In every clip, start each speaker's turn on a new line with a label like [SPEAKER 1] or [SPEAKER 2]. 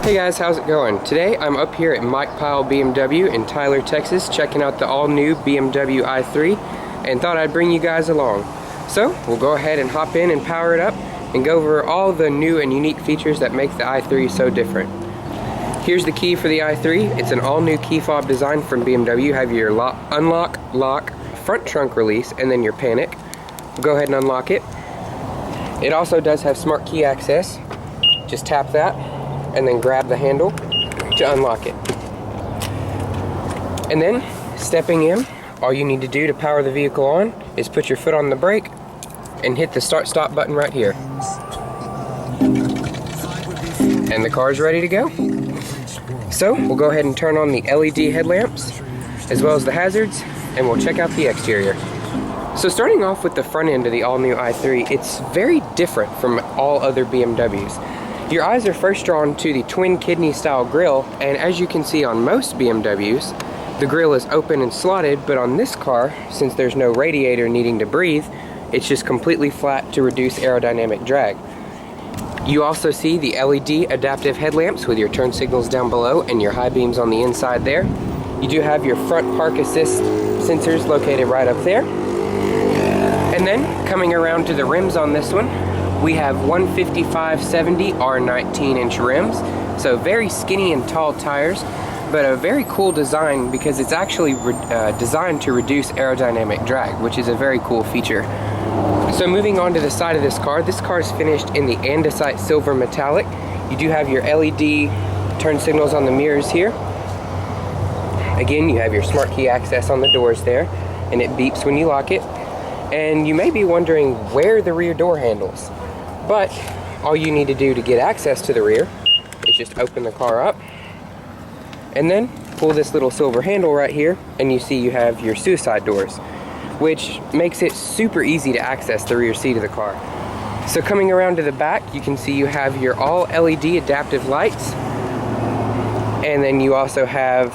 [SPEAKER 1] Hey guys, how's it going? Today I'm up here at Mike Pile BMW in Tyler, Texas, checking out the all-new BMW i3 and thought I'd bring you guys along. So we'll go ahead and hop in and power it up and go over all the new and unique features that make the i3 so different. Here's the key for the i3. It's an all-new key fob design from BMW. You have your unlock, lock, front trunk release, and then your panic. Go ahead and unlock it. It also does have smart key access. Just tap that and then grab the handle to unlock it. And then, stepping in, all you need to do to power the vehicle on is put your foot on the brake and hit the start-stop button right here. And the car's ready to go. So, we'll go ahead and turn on the LED headlamps, as well as the hazards, and we'll check out the exterior. So starting off with the front end of the all-new i3, it's very different from all other BMWs. Your eyes are first drawn to the twin kidney style grille, and as you can see on most BMWs, the grille is open and slotted, but on this car, since there's no radiator needing to breathe, it's just completely flat to reduce aerodynamic drag. You also see the LED adaptive headlamps with your turn signals down below and your high beams on the inside there. You do have your front park assist sensors located right up there. And then coming around to the rims on this one, we have 155/70 R19-inch rims, so very skinny and tall tires, but a very cool design because it's actually designed to reduce aerodynamic drag, which is a very cool feature. So moving on to the side of this car is finished in the andesite silver metallic. You do have your LED turn signals on the mirrors here. Again, you have your smart key access on the doors there, and it beeps when you lock it. And you may be wondering where the rear door handles, but all you need to do to get access to the rear is just open the car up and then pull this little silver handle right here, and you see you have your suicide doors, which makes it super easy to access the rear seat of the car. So coming around to the back, you can see you have your all LED adaptive lights, and then you also have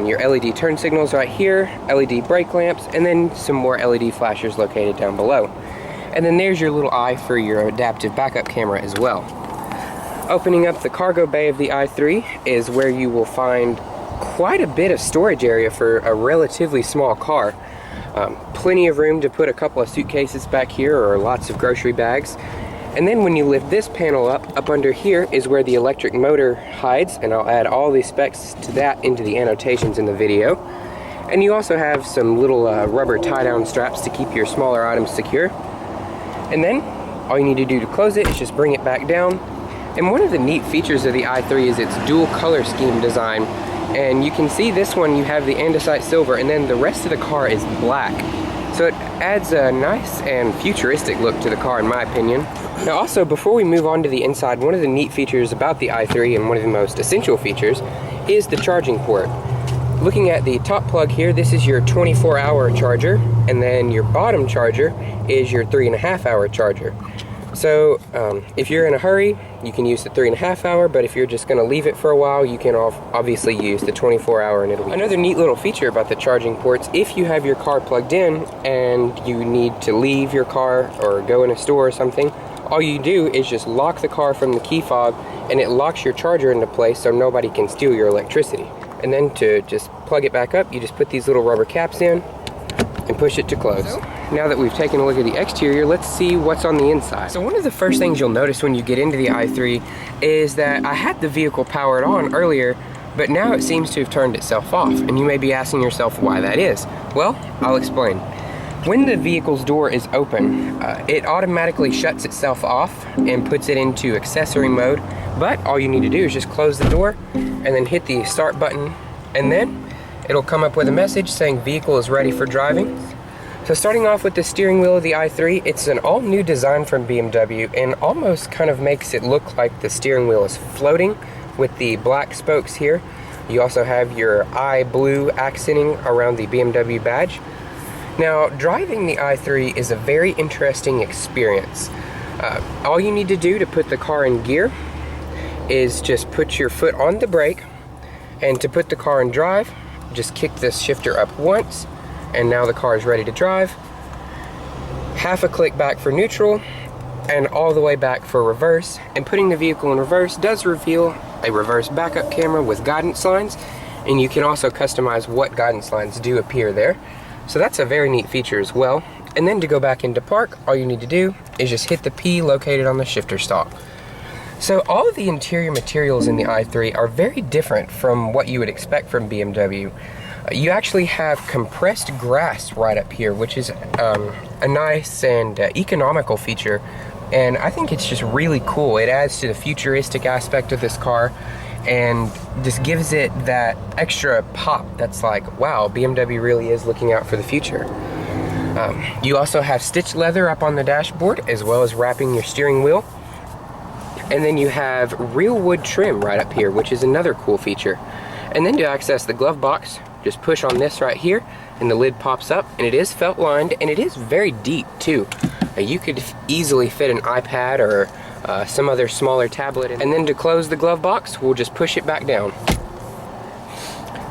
[SPEAKER 1] your LED turn signals right here, LED brake lamps, and then some more LED flashers located down below. And then there's your little eye for your adaptive backup camera as well. Opening up the cargo bay of the i3 is where you will find quite a bit of storage area for a relatively small car. Plenty of room to put a couple of suitcases back here or lots of grocery bags. And then when you lift this panel up under here is where the electric motor hides, and I'll add all the specs to that into the annotations in the video. And you also have some little rubber tie-down straps to keep your smaller items secure. And then all you need to do to close it is just bring it back down. And one of the neat features of the i3 is its dual color scheme design. And you can see this one, you have the andesite silver, and then the rest of the car is black. So it adds a nice and futuristic look to the car, in my opinion. Now also, before we move on to the inside, one of the neat features about the i3, and one of the most essential features, is the charging port. Looking at the top plug here, this is your 24-hour charger, and then your bottom charger is your 3.5-hour charger. So if you're in a hurry, you can use the 3.5-hour, but if you're just going to leave it for a while, you can obviously use the 24-hour, and it'll be another neat little feature about the charging ports. If you have your car plugged in and you need to leave your car or go in a store or something, all you do is just lock the car from the key fob, and it locks your charger into place so nobody can steal your electricity. And then to just plug it back up, you just put these little rubber caps in and push it to close. Now that we've taken a look at the exterior, let's see what's on the inside. So one of the first things you'll notice when you get into the i3 is that I had the vehicle powered on earlier, but now it seems to have turned itself off. And you may be asking yourself why that is. Well, I'll explain. When the vehicle's door is open, it automatically shuts itself off and puts it into accessory mode. But all you need to do is just close the door and then hit the start button, and then it'll come up with a message saying vehicle is ready for driving. So starting off with the steering wheel of the i3, it's an all-new design from BMW and almost kind of makes it look like the steering wheel is floating with the black spokes here. You also have your eye blue accenting around the BMW badge. Now, driving the i3 is a very interesting experience. All you need to do to put the car in gear is just put your foot on the brake, and to put the car in drive, just kick this shifter up once, and now the car is ready to drive. Half a click back for neutral, and all the way back for reverse. And putting the vehicle in reverse does reveal a reverse backup camera with guidance lines, and you can also customize what guidance lines do appear there. So that's a very neat feature as well. And then to go back into park, all you need to do is just hit the P located on the shifter stalk. So all of the interior materials in the i3 are very different from what you would expect from BMW. You actually have compressed grass right up here, which is a nice and economical feature, and I think it's just really cool. It adds to the futuristic aspect of this car and just gives it that extra pop that's like, wow, BMW really is looking out for the future. You also have stitched leather up on the dashboard, as well as wrapping your steering wheel. And then you have real wood trim right up here, which is another cool feature. And then to access the glove box, just push on this right here, and the lid pops up, and it is felt lined, and it is very deep too. You could easily fit an iPad or some other smaller tablet in. And then to close the glove box, we'll just push it back down.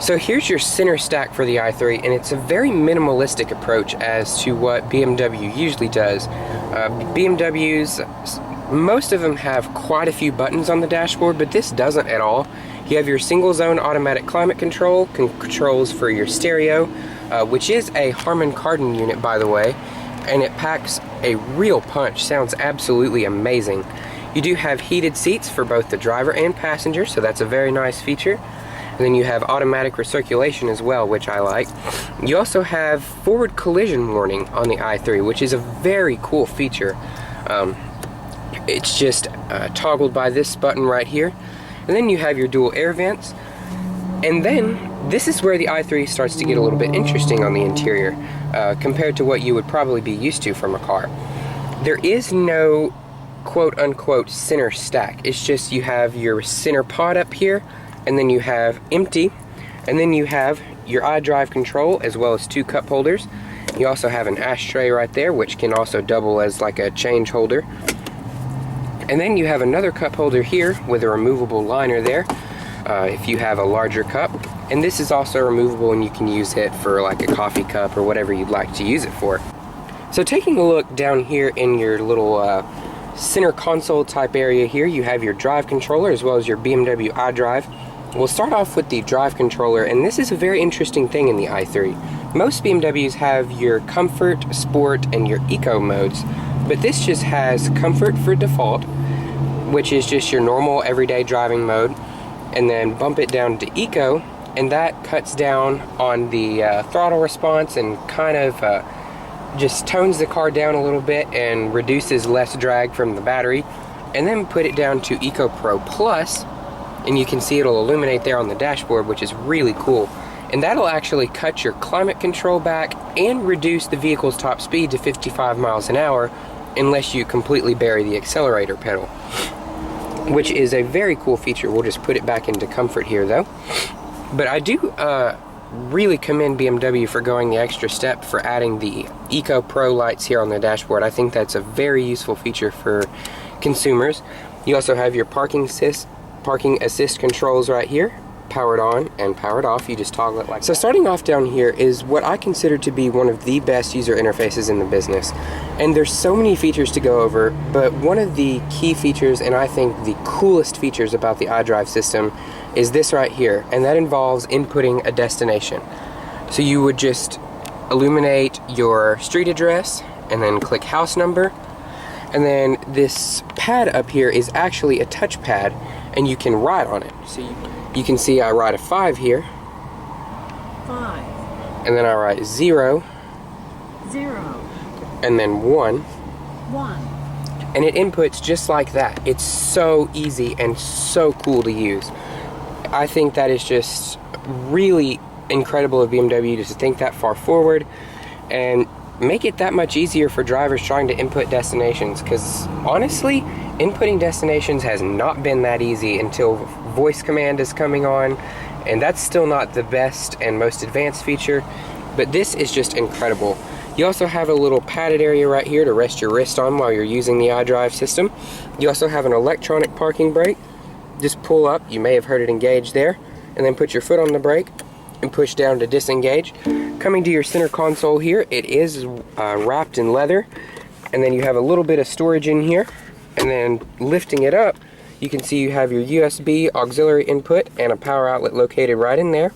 [SPEAKER 1] So here's your center stack for the i3, and it's a very minimalistic approach as to what BMW usually does. BMWs, most of them have quite a few buttons on the dashboard, but this doesn't at all. You have your single zone automatic climate control, controls for your stereo, which is a Harman Kardon unit, by the way, and it packs a real punch. Sounds absolutely amazing. You do have heated seats for both the driver and passenger, so that's a very nice feature. And then you have automatic recirculation as well, which I like. You also have forward collision warning on the i3, which is a very cool feature. It's just toggled by this button right here. And then you have your dual air vents. And then this is where the i3 starts to get a little bit interesting on the interior compared to what you would probably be used to from a car. There is no quote-unquote center stack. It's just you have your center pod up here, and then you have empty, and then you have your iDrive control as well as 2 cup holders. You also have an ashtray right there, which can also double as like a change holder. And then you have another cup holder here with a removable liner there if you have a larger cup. And this is also removable, and you can use it for like a coffee cup or whatever you'd like to use it for. So taking a look down here in your little center console type area here, you have your drive controller as well as your BMW iDrive. We'll start off with the drive controller, and this is a very interesting thing in the i3. Most BMWs have your comfort, sport, and your eco modes, but this just has comfort for default, which is just your normal everyday driving mode, and then bump it down to eco, and that cuts down on the throttle response and kind of just tones the car down a little bit and reduces less drag from the battery. And then put it down to Eco Pro Plus, and you can see it'll illuminate there on the dashboard, which is really cool. And that'll actually cut your climate control back and reduce the vehicle's top speed to 55 miles an hour unless you completely bury the accelerator pedal, which is a very cool feature. We'll just put it back into comfort here though. But I do really commend BMW for going the extra step for adding the Eco Pro lights here on the dashboard. I think that's a very useful feature for consumers. You also have your parking assist controls right here, powered on and powered off. You just toggle it like that. So starting off down here is what I consider to be one of the best user interfaces in the business. And there's so many features to go over, but one of the key features, and I think the coolest features about the iDrive system, is this right here, and that involves inputting a destination. So you would just illuminate your street address and then click house number, and then this pad up here is actually a touch pad, and you can write on it. So you can see I write a 5 here.
[SPEAKER 2] 5.
[SPEAKER 1] And then I write 0.
[SPEAKER 2] 0.
[SPEAKER 1] And then 1.
[SPEAKER 2] 1.
[SPEAKER 1] And it inputs just like that. It's so easy and so cool to use. I think that is just really incredible of BMW just to think that far forward and make it that much easier for drivers trying to input destinations, because honestly, inputting destinations has not been that easy until voice command is coming on, and that's still not the best and most advanced feature, but this is just incredible. You also have a little padded area right here to rest your wrist on while you're using the iDrive system. You also have an electronic parking brake. Just pull up, you may have heard it engage there, and then put your foot on the brake and push down to disengage. Coming to your center console here, it is wrapped in leather, and then you have a little bit of storage in here, and then lifting it up, You can see you have your USB auxiliary input and a power outlet located right in there.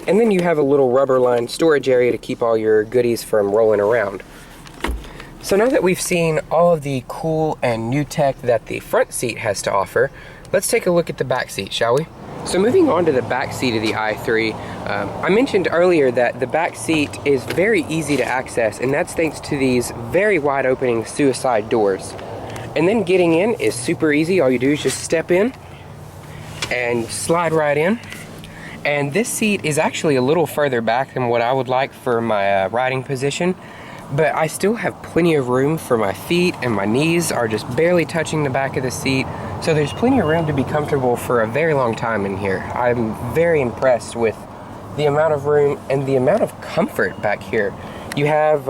[SPEAKER 1] And then you have a little rubber lined storage area to keep all your goodies from rolling around. So now that we've seen all of the cool and new tech that the front seat has to offer, let's take a look at the back seat, shall we? So moving on to the back seat of the i3, I mentioned earlier that the back seat is very easy to access, and that's thanks to these very wide opening suicide doors. And then getting in is super easy. All you do is just step in and slide right in. And this seat is actually a little further back than what I would like for my riding position, but I still have plenty of room for my feet, and my knees are just barely touching the back of the seat. So there's plenty of room to be comfortable for a very long time in here. I'm very impressed with the amount of room and the amount of comfort back here. You have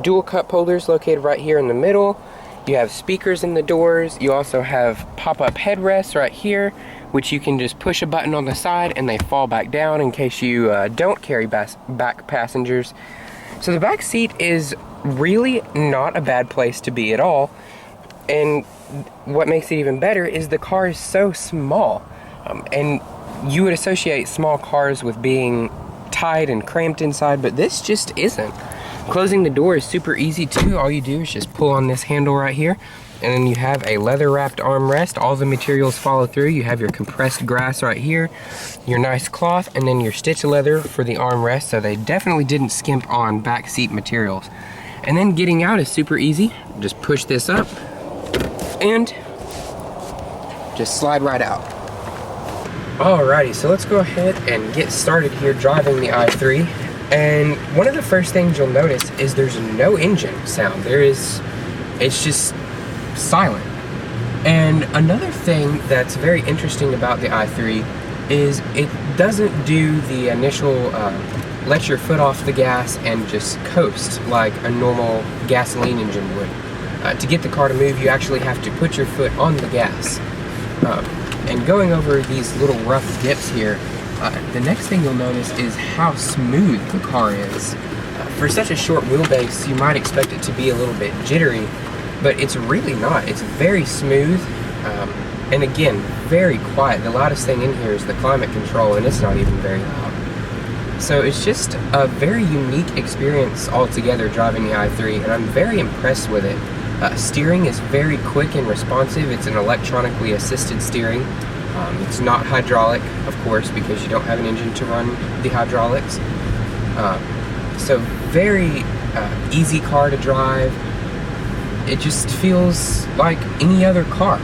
[SPEAKER 1] dual cup holders located right here in the middle. You have speakers in the doors. You also have pop-up headrests right here, which you can just push a button on the side and they fall back down in case you don't carry back passengers. So the back seat is really not a bad place to be at all. And what makes it even better is the car is so small. And you would associate small cars with being tight and cramped inside, but this just isn't. Closing the door is super easy too. All you do is just pull on this handle right here, and then you have a leather wrapped armrest. All the materials follow through. You have your compressed grass right here, your nice cloth, and then your stitch leather for the armrest, so they definitely didn't skimp on back seat materials. And then getting out is super easy. Just push this up and just slide right out. Alrighty, so let's go ahead and get started here driving the i3. And one of the first things you'll notice is there's no engine sound. It's just silent. And another thing that's very interesting about the i3 is it doesn't do the initial let your foot off the gas and just coast like a normal gasoline engine would. To get the car to move, you actually have to put your foot on the gas. And going over these little rough dips here, the next thing you'll notice is how smooth the car is. For such a short wheelbase, you might expect it to be a little bit jittery, but it's really not. It's very smooth, and again, very quiet. The loudest thing in here is the climate control, and it's not even very loud. So it's just a very unique experience altogether driving the i3, and I'm very impressed with it. Steering is very quick and responsive. It's an electronically assisted steering. It's not hydraulic, of course, because you don't have an engine to run the hydraulics. So very easy car to drive. It just feels like any other car.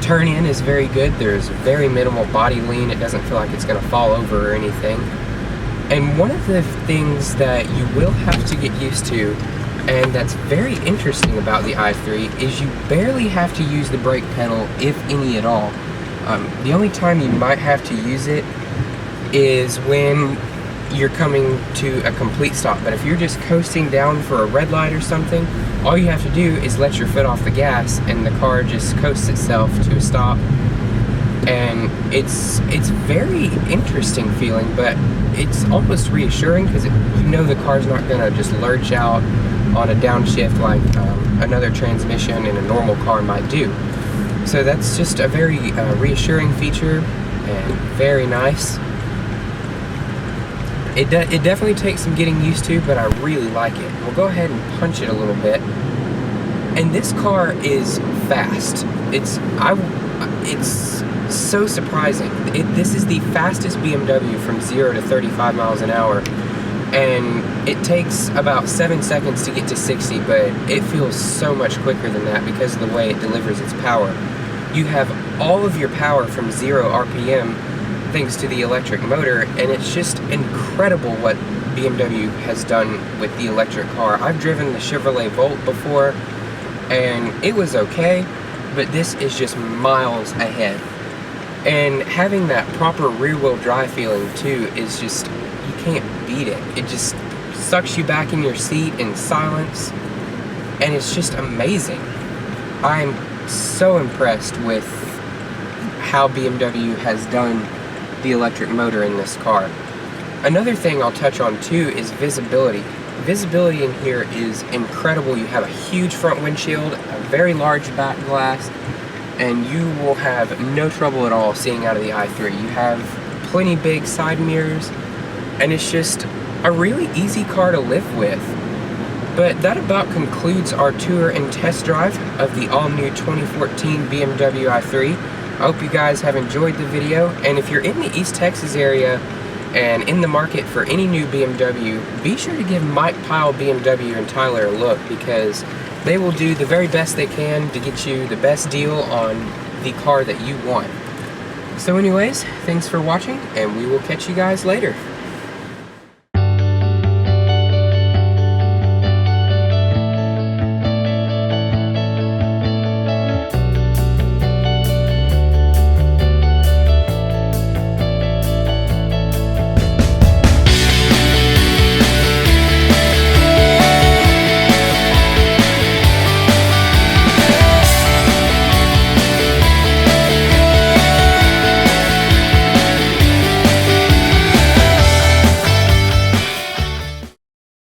[SPEAKER 1] Turn in is very good. There's very minimal body lean. It doesn't feel like it's going to fall over or anything. And one of the things that you will have to get used to, and that's very interesting about the i3, is you barely have to use the brake pedal, if any at all. The only time you might have to use it is when you're coming to a complete stop. But if you're just coasting down for a red light or something, all you have to do is let your foot off the gas and the car just coasts itself to a stop. And it's very interesting feeling, but it's almost reassuring because you know the car's not gonna just lurch out on a downshift like another transmission in a normal car might do. So that's just a very reassuring feature and very nice. It definitely takes some getting used to, but I really like it. We'll go ahead and punch it a little bit. And this car is fast. It's so surprising. This is the fastest BMW from 0 to 35 miles an hour. And it takes about 7 seconds to get to 60, but it feels so much quicker than that because of the way it delivers its power. You have all of your power from 0 RPM thanks to the electric motor, and it's just incredible what BMW has done with the electric car. I've driven the Chevrolet Volt before, and it was okay, but this is just miles ahead. And having that proper rear-wheel drive feeling too is just, you can't beat it. It just sucks you back in your seat in silence, and it's just amazing. I'm so impressed with how BMW has done the electric motor in this car. Another thing I'll touch on too is visibility. Visibility in here is incredible. You have a huge front windshield, a very large back glass, and you will have no trouble at all seeing out of the i3. You have plenty big side mirrors, and it's just a really easy car to live with. But that about concludes our tour and test drive of the all-new 2014 BMW i3. I hope you guys have enjoyed the video, and if you're in the East Texas area and in the market for any new BMW, be sure to give Mike Pile BMW in Tyler a look, because they will do the very best they can to get you the best deal on the car that you want. So anyways, thanks for watching, and we will catch you guys later.